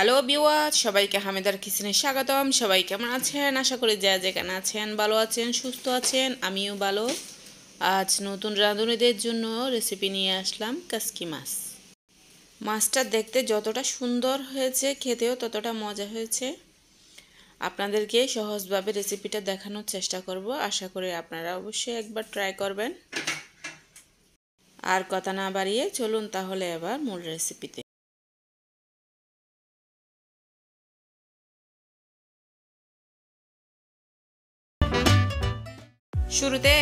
Hello viewers, সবাইকে হামেদার কিচেনে স্বাগতম। সবাই কেমন আছেন? আশা করি যে যেখানে আছেন ভালো আছেন, সুস্থ আছেন। আমিও ভালো। আজ নতুন রাঁধুনিদের জন্য রেসিপি নিয়ে আসলাম কাসকি মাছ। মাছটা দেখতে যতটা সুন্দর হয়েছে, খেতেও ততটা মজা হয়েছে। আপনাদেরকে সহজভাবে রেসিপিটা দেখানোর চেষ্টা করব। আশা করি আপনারা অবশ্যই একবার ট্রাই করবেন। আর কথা না বাড়িয়ে চলুন তাহলে এবার মূল রেসিপিতে। শুরুতে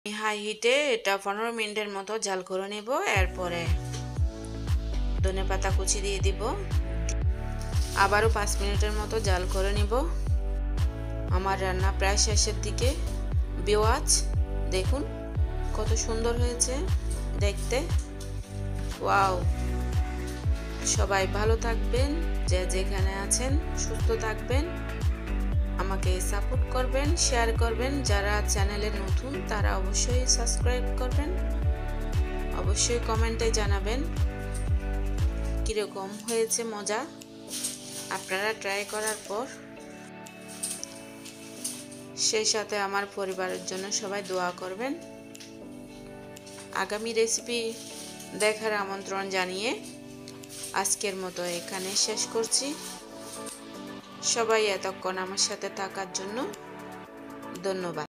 হাই হিটে এটা 15 মিনিটের মতো জাল করে নেব। এরপরে ধনেপাতা কুচি দিয়ে দিব। আবারও 5 মিনিটের মতো জাল করে নিব। আমার রান্না প্রায় শেষের দিকে। ভিউয়ার্স দেখুন কত সুন্দর হয়েছে দেখতে। ওয়াও! সবাই ভালো থাকবেন, যে যেখানে আছেন সুস্থ থাকবেন, আমাকে সাপোর্ট করবেন, শেয়ার করবেন। যারা চ্যানেলে নতুন তারা অবশ্যই সাবস্ক্রাইব করবেন। অবশ্যই কমেন্টে জানাবেন কীরকম হয়েছে মজা আপনারা ট্রাই করার পর। সেই সাথে আমার পরিবারের জন্য সবাই দোয়া করবেন। আগামী রেসিপি দেখার আমন্ত্রণ জানিয়ে আজকের মতো এখানে শেষ করছি। সবাই এতক্ষণ আমার সাথে থাকার জন্য ধন্যবাদ।